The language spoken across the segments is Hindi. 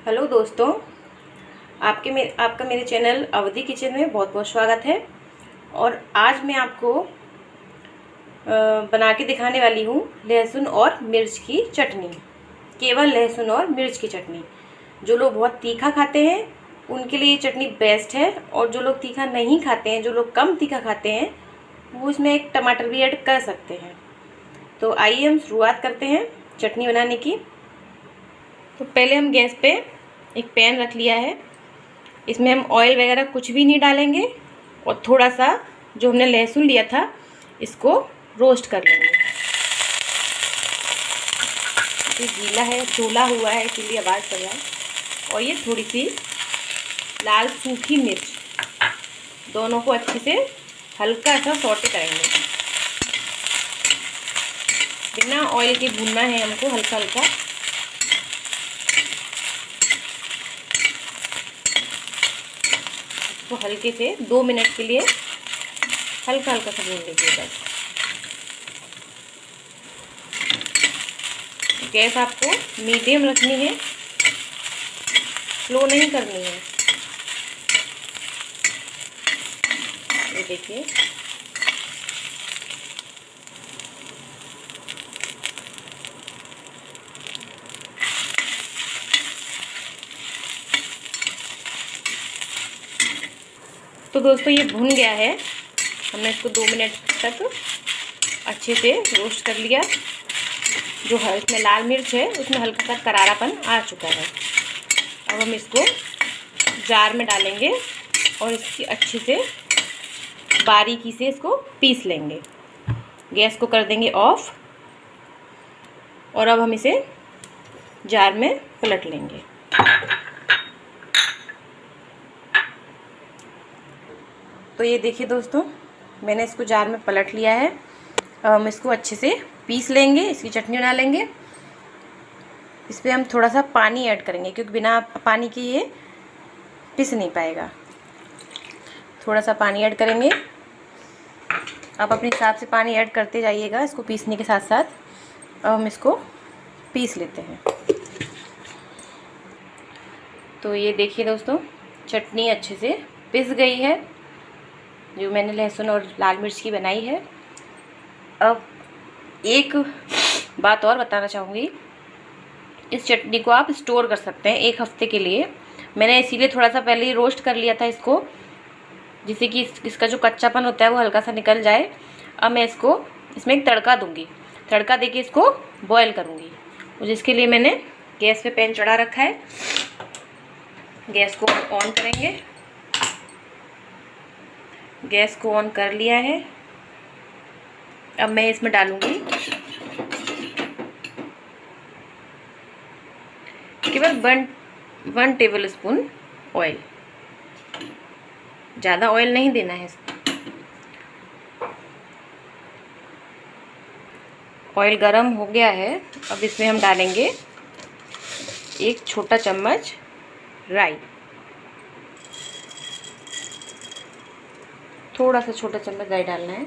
हेलो दोस्तों, आपका मेरे चैनल अवधि किचन में बहुत बहुत स्वागत है। और आज मैं आपको बना के दिखाने वाली हूँ लहसुन और मिर्च की चटनी। केवल लहसुन और मिर्च की चटनी। जो लोग बहुत तीखा खाते हैं उनके लिए ये चटनी बेस्ट है, और जो लोग तीखा नहीं खाते हैं, जो लोग कम तीखा खाते हैं, वो इसमें एक टमाटर भी ऐड कर सकते हैं। तो आइए हम शुरुआत करते हैं चटनी बनाने की। तो पहले हम गैस पे एक पैन रख लिया है। इसमें हम ऑयल वगैरह कुछ भी नहीं डालेंगे, और थोड़ा सा जो हमने लहसुन लिया था इसको रोस्ट कर लेंगे। ये गीला है, चूल्हा हुआ है, इसीलिए आवाज़ कर रहा है। और ये थोड़ी सी लाल सूखी मिर्च, दोनों को अच्छे से हल्का सा सौटे करेंगे। बिना ऑयल के भूनना है हमको, हल्का हल्का। तो हल्के से 2 मिनट के लिए हल्का हल्का सा भून लीजिए बस। गैस आपको मीडियम रखनी है, स्लो नहीं करनी है। ये देखिए, तो दोस्तों ये भुन गया है। हमने इसको 2 मिनट तक अच्छे से रोस्ट कर लिया। जो है इसमें लाल मिर्च है उसमें हल्का सा करारापन आ चुका है। अब हम इसको जार में डालेंगे और इसकी अच्छे से बारीकी से इसको पीस लेंगे। गैस को कर देंगे ऑफ, और अब हम इसे जार में पलट लेंगे। तो ये देखिए दोस्तों, मैंने इसको जार में पलट लिया है। अब हम इसको अच्छे से पीस लेंगे, इसकी चटनी बना लेंगे। इस पर हम थोड़ा सा पानी ऐड करेंगे, क्योंकि बिना पानी के ये पिस नहीं पाएगा। थोड़ा सा पानी ऐड करेंगे। आप अपने हिसाब से पानी ऐड करते जाइएगा इसको पीसने के साथ साथ। अब हम इसको पीस लेते हैं। तो ये देखिए दोस्तों, चटनी अच्छे से पिस गई है, जो मैंने लहसुन और लाल मिर्च की बनाई है। अब एक बात और बताना चाहूँगी, इस चटनी को आप स्टोर कर सकते हैं 1 हफ्ते के लिए। मैंने इसीलिए थोड़ा सा पहले ही रोस्ट कर लिया था इसको, जिससे कि इसका जो कच्चापन होता है वो हल्का सा निकल जाए। अब मैं इसको इसमें एक तड़का दूँगी। तड़का देके इसको बॉयल करूँगी, जिसके लिए मैंने गैस पे पैन चढ़ा रखा है। गैस को ऑन करेंगे। गैस को ऑन कर लिया है। अब मैं इसमें डालूंगी केवल 1 टेबल स्पून ऑयल। ज़्यादा ऑयल नहीं देना है इसको। ऑयल गरम हो गया है। अब इसमें हम डालेंगे 1 छोटा चम्मच राई। थोड़ा सा छोटा चम्मच राई डालना है।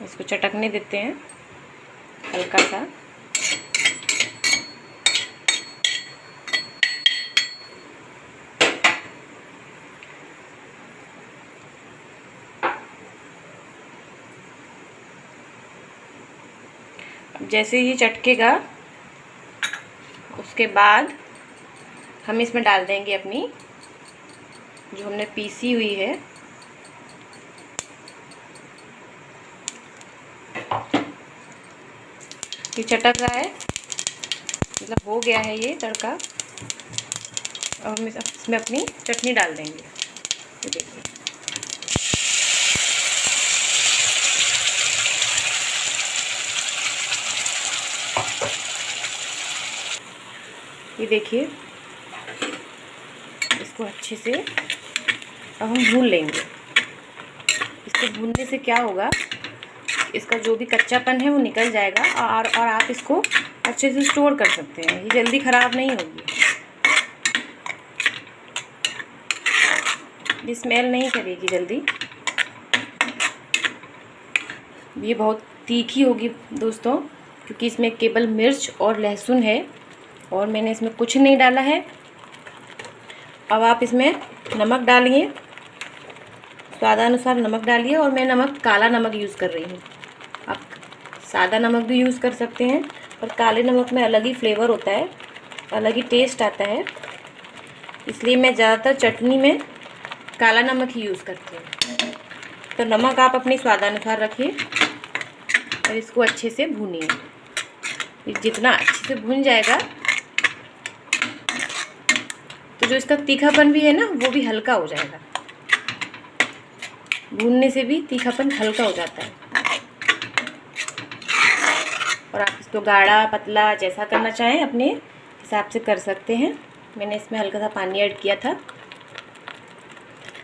इसको चटकने देते हैं हल्का सा। जैसे ही चटकेगा उसके बाद हम इसमें डाल देंगे अपनी जो हमने पीसी हुई है ये चटक रहा है, मतलब हो गया है ये तड़का। अब हम इसमें अपनी चटनी डाल देंगे। ये देखिए, ये देखिए, इसको अच्छे से अब हम भून लेंगे। इसको भूनने से क्या होगा, इसका जो भी कच्चापन है वो निकल जाएगा, और आप इसको अच्छे से स्टोर कर सकते हैं। ये जल्दी ख़राब नहीं होगी, ये स्मेल नहीं करेगी जल्दी। ये बहुत तीखी होगी दोस्तों, क्योंकि इसमें केवल मिर्च और लहसुन है, और मैंने इसमें कुछ नहीं डाला है। अब आप इसमें नमक डालिए, स्वादानुसार नमक डालिए। और मैं नमक काला नमक यूज़ कर रही हूँ। आप सादा नमक भी यूज़ कर सकते हैं, पर काले नमक में अलग ही फ्लेवर होता है, अलग ही टेस्ट आता है, इसलिए मैं ज़्यादातर चटनी में काला नमक ही यूज़ करती हूँ। तो नमक आप अपने स्वादानुसार रखिए और इसको अच्छे से भूनिए। जितना अच्छे से भून जाएगा तो जो इसका तीखापन भी है ना, वो भी हल्का हो जाएगा। भूनने से भी तीखापन हल्का हो जाता है। और आप इसको गाढ़ा पतला जैसा करना चाहें अपने हिसाब से कर सकते हैं। मैंने इसमें हल्का सा पानी ऐड किया था।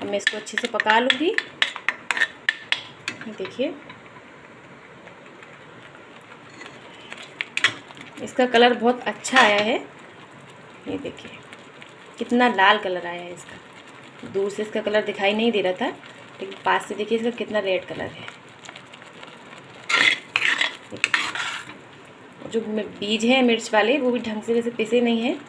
अब मैं इसको अच्छे से पका लूँगी। देखिए इसका कलर बहुत अच्छा आया है। ये देखिए कितना लाल कलर आया है इसका। दूर से इसका कलर दिखाई नहीं दे रहा था, लेकिन पास से देखिए इसका कितना रेड कलर है। जो बीज हैं मिर्च वाले वो भी ढंग से वैसे पिसे नहीं हैं,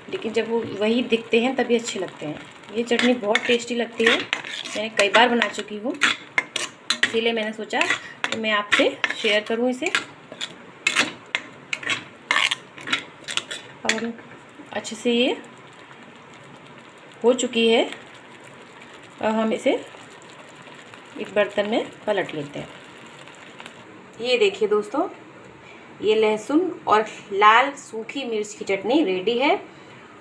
लेकिन जब वो वही दिखते हैं तभी अच्छे लगते हैं। ये चटनी बहुत टेस्टी लगती है, मैंने कई बार बना चुकी हूँ, इसीलिए मैंने सोचा कि मैं आपसे शेयर करूँ इसे। और अच्छे से ये हो चुकी है। अब हम इसे एक बर्तन में पलट लेते हैं। ये देखिए दोस्तों, ये लहसुन और लाल सूखी मिर्च की चटनी रेडी है।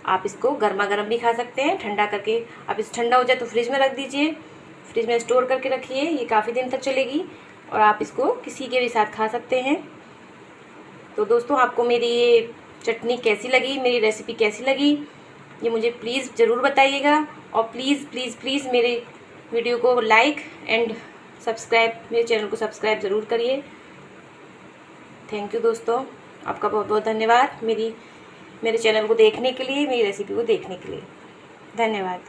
आप इसको गर्मा गर्म भी खा सकते हैं, ठंडा करके आप इसे ठंडा हो जाए तो फ्रिज में रख दीजिए, फ्रिज में स्टोर करके रखिए, ये काफ़ी दिन तक चलेगी और आप इसको किसी के भी साथ खा सकते हैं। तो दोस्तों आपको मेरी ये चटनी कैसी लगी, मेरी रेसिपी कैसी लगी, ये मुझे प्लीज़ ज़रूर बताइएगा। और प्लीज़ प्लीज़ प्लीज़ मेरे वीडियो को लाइक एंड सब्सक्राइब, मेरे चैनल को सब्सक्राइब ज़रूर करिए। थैंक यू दोस्तों, आपका बहुत बहुत धन्यवाद मेरे चैनल को देखने के लिए, मेरी रेसिपी को देखने के लिए। धन्यवाद।